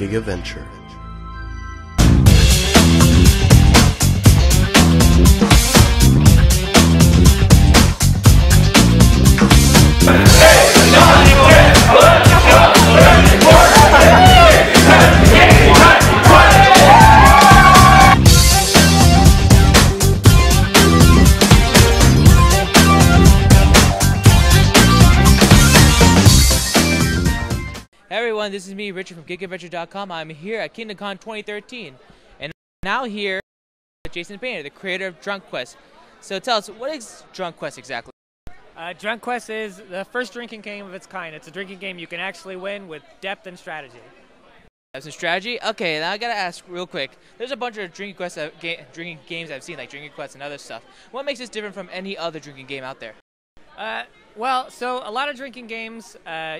Gigaventure. Hey everyone, this is me, Richard from Gigaventure.com. I'm here at KingdomCon 2013, and I'm now here with Jasn Painter, the creator of Drunk Quest. So tell us, what is Drunk Quest exactly? Drunk Quest is the first drinking game of its kind. It's a drinking game you can actually win with depth and strategy. Have some strategy? Okay, now I gotta ask real quick. There's a bunch of drinking games I've seen, like Drinking Quest and other stuff. What makes this different from any other drinking game out there? Well, so a lot of drinking games,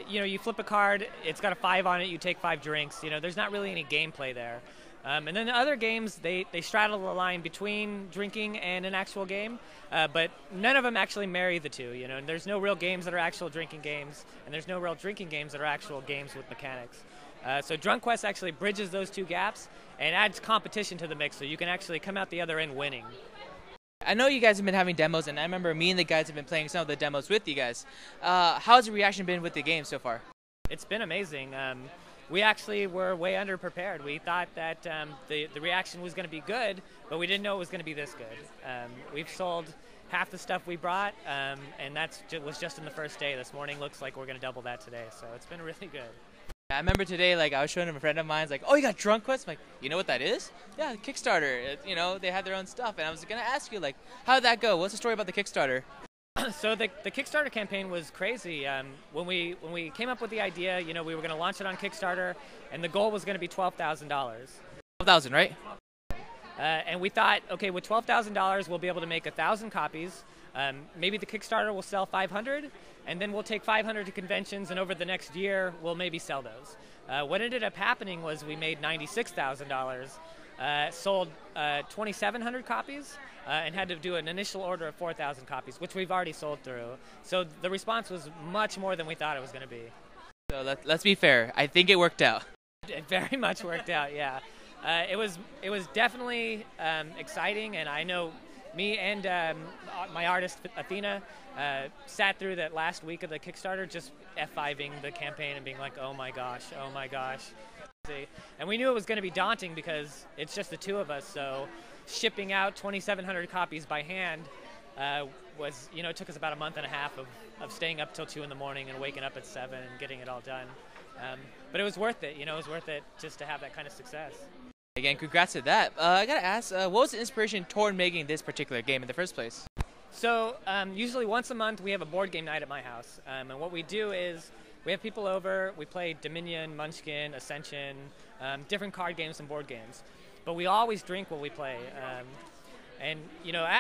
you flip a card, it's got a 5 on it, you take 5 drinks. There's not really any gameplay there. And then the other games, they straddle the line between drinking and an actual game, but none of them actually marry the two. And there's no real games that are actual drinking games, and there's no real drinking games that are actual games with mechanics. So Drunk Quest actually bridges those two gaps and adds competition to the mix, so you can actually come out the other end winning. I know you guys have been having demos, and I remember me and the guys have been playing some of the demos with you guys. How's the reaction been with the game so far? It's been amazing. We actually were way underprepared. We thought that the reaction was going to be good, but we didn't know it was going to be this good. We've sold half the stuff we brought, and that was just in the first day. This morning looks like we're going to double that today, so it's been really good. I remember today, I was showing him a friend of mine, like, oh, you got Drunk Quest? I'm like, you know what that is? Yeah, Kickstarter. They had their own stuff, and I was going to ask you, how did that go? What's the story about the Kickstarter? So the Kickstarter campaign was crazy. When we came up with the idea, we were going to launch it on Kickstarter, and the goal was going to be $12,000. $12,000, right? And we thought, okay, with $12,000, we'll be able to make 1,000 copies. Maybe the Kickstarter will sell 500, and then we'll take 500 to conventions, and over the next year, we'll maybe sell those. What ended up happening was we made $96,000, sold 2,700 copies, and had to do an initial order of 4,000 copies, which we've already sold through. So the response was much more than we thought it was going to be. So let's be fair. I think it worked out. It very much worked out, yeah. It was definitely exciting, and I know me and my artist, Athena, sat through that last week of the Kickstarter just F5ing the campaign and being like, oh my gosh. And we knew it was going to be daunting because it's just the two of us, so shipping out 2,700 copies by hand it took us about a month and a half of staying up till 2 in the morning and waking up at 7 and getting it all done. But it was worth it, it was worth it just to have that kind of success. Again, congrats to that. I gotta ask, what was the inspiration toward making this particular game in the first place? So usually once a month we have a board game night at my house, and what we do is we have people over, we play Dominion, Munchkin, Ascension, different card games and board games, but we always drink while we play.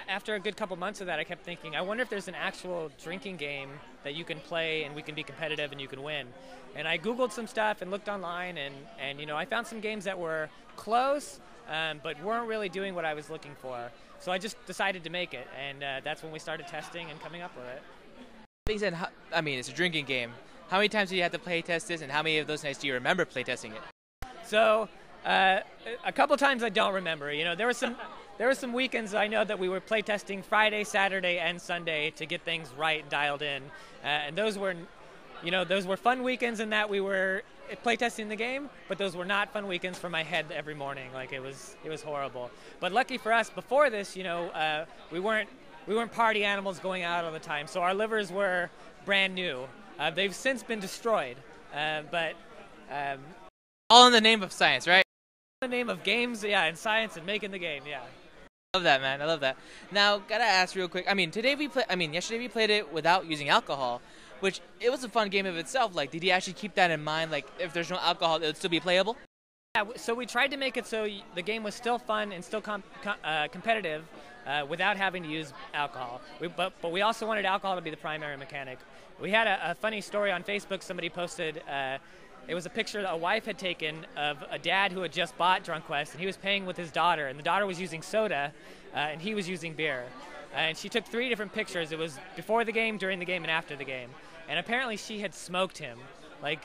After a good couple months of that, I kept thinking, I wonder if there's an actual drinking game that you can play and we can be competitive and you can win. And I Googled some stuff and looked online, and I found some games that were close, but weren't really doing what I was looking for. So I just decided to make it, and that's when we started testing and coming up with it. It's a drinking game. How many times did you have to play test this, and how many of those nights do you remember play testing it? So a couple times I don't remember. There were some weekends I know that we were playtesting Friday, Saturday, and Sunday to get things right and dialed in, and those were fun weekends in that we were playtesting the game, but those were not fun weekends for my head every morning. It was horrible. But lucky for us, before this, we weren't party animals going out all the time, so our livers were brand new. They've since been destroyed, but all in the name of science, right? In the name of games, yeah, and science and making the game, yeah. I love that, man. I love that. Now, gotta ask real quick. Yesterday we played it without using alcohol, which it was a fun game of itself. Did you actually keep that in mind? If there's no alcohol, it would still be playable? Yeah, so we tried to make it so the game was still fun and still competitive without having to use alcohol. But we also wanted alcohol to be the primary mechanic. We had a funny story on Facebook. Somebody posted, it was a picture that a wife had taken of a dad who had just bought Drunk Quest, and he was paying with his daughter, and the daughter was using soda, and he was using beer. And she took 3 different pictures. It was before the game, during the game, and after the game. And apparently she had smoked him Like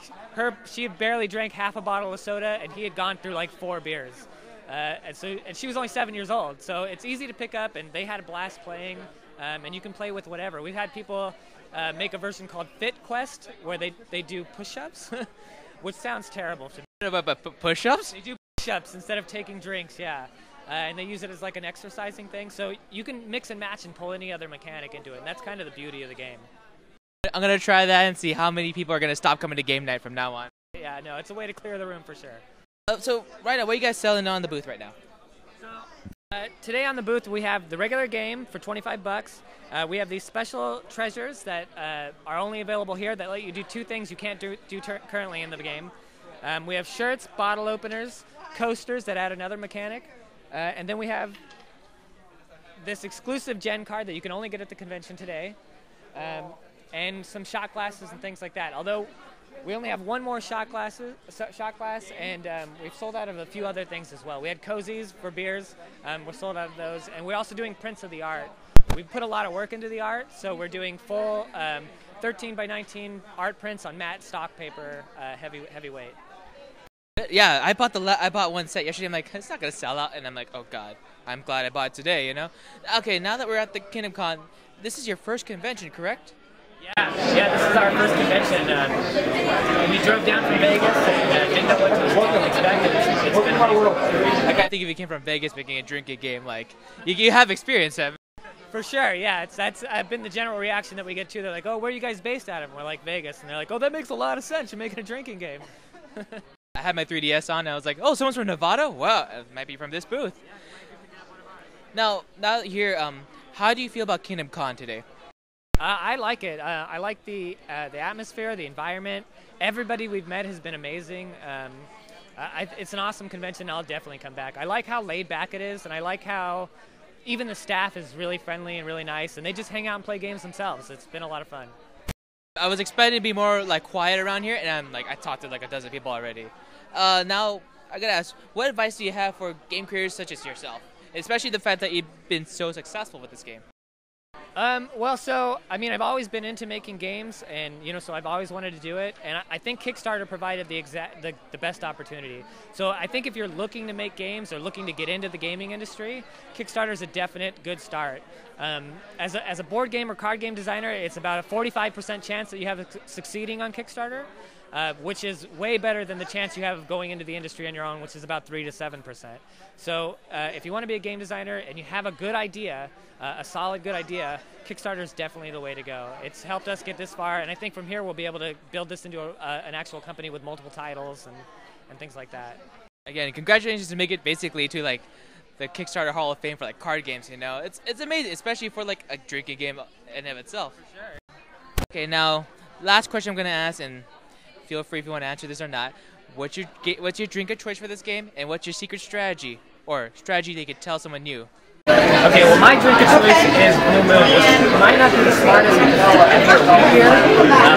she had barely drank half a bottle of soda, and he had gone through like 4 beers. And she was only 7 years old, so it's easy to pick up, and they had a blast playing. And you can play with whatever. We've had people make a version called Fit Quest, where they do push-ups, which sounds terrible to me. But push-ups? They do push-ups instead of taking drinks, yeah. And they use it as like an exercising thing. So you can mix and match and pull any other mechanic into it, and that's kind of the beauty of the game. I'm going to try that and see how many people are going to stop coming to game night from now on. Yeah, no, it's a way to clear the room for sure. So right now, what are you guys selling on the booth right now? Today on the booth we have the regular game for 25 bucks. We have these special treasures that are only available here that let you do 2 things you can't do currently in the game. We have shirts, bottle openers, coasters that add another mechanic, and then we have this exclusive Gen card that you can only get at the convention today, and some shot glasses and things like that. Although we only have 1 more shot glass, and we've sold out of a few other things as well. We had cozies for beers. We're sold out of those. And we're also doing prints of the art. We've put a lot of work into the art, so we're doing full 13 by 19 art prints on matte stock paper, heavyweight. Yeah, I bought one set yesterday. I'm like, it's not going to sell out. And I'm like, oh, God, I'm glad I bought it today, you know? Okay, now that we're at the Kingdom Con, this is your first convention, correct? Yeah, this is our first convention. We drove down from Vegas and didn't know what to expect. It's been I can't think if you came from Vegas making a drinking game. Like, you have experience, Evan. For sure, yeah. That's been the general reaction that we get too. They're like, oh, where are you guys based out of? And we're like, Vegas. And they're like, oh, that makes a lot of sense. You're making a drinking game. I had my 3DS on, and I was like, oh, someone's from Nevada? Wow, it might be from this booth. Now that you're here, how do you feel about Kingdom Con today? I like it. I like the atmosphere, the environment. Everybody we've met has been amazing. It's an awesome convention. I'll definitely come back. I like how laid back it is, and I like how even the staff is really friendly and really nice, and they just hang out and play games themselves. It's been a lot of fun. I was expecting to be more like quiet around here, and I talked to like a dozen people already. Now I gotta ask, what advice do you have for game creators such as yourself, especially the fact that you've been so successful with this game? Well, so, I mean, I've always been into making games, and, so I've always wanted to do it, and I think Kickstarter provided the best opportunity. So I think if you're looking to make games or looking to get into the gaming industry, Kickstarter is a definite good start. As a board game or card game designer, it's about a 45% chance that you have succeeding on Kickstarter, which is way better than the chance you have of going into the industry on your own, which is about 3 to 7%. So if you want to be a game designer and you have a good idea, a solid good idea, Kickstarter is definitely the way to go. It's helped us get this far, and I think from here we'll be able to build this into an actual company with multiple titles and things like that. Again, congratulations to make it basically to like the Kickstarter Hall of Fame for like card games. It's amazing, especially for like a drinking game in and of itself. For sure. Okay, now last question I'm gonna ask, and feel free if you want to answer this or not. What's your drink of choice for this game, and what's your secret strategy or strategy they could tell someone new? Okay, well, my drink of choice is Blue Moon, which might not be the smartest here,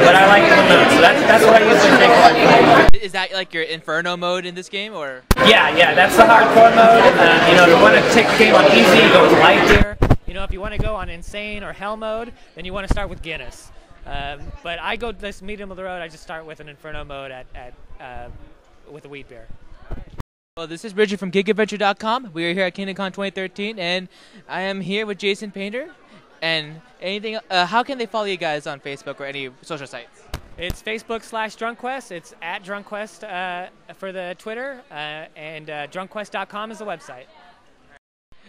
but I like Blue Moon, so that's what I usually drink. Is that like your Inferno mode in this game, or? Yeah, that's the hardcore mode. If you want to take the game on easy, go with light beer. If you want to go on insane or hell mode, then you want to start with Guinness. But I go this medium of the road. I just start with an Inferno mode with a wheat beer. Well, this is Richard from Gigaventure.com. We are here at Kingdom Con 2013, and I am here with Jasn Painter. And how can they follow you guys on Facebook or any social sites? It's Facebook/Drunk Quest. It's at Drunk Quest for the Twitter, and drunkquest.com is the website.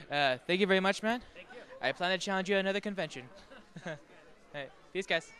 Thank you very much, man. Thank you. I plan to challenge you at another convention. All right, peace, guys.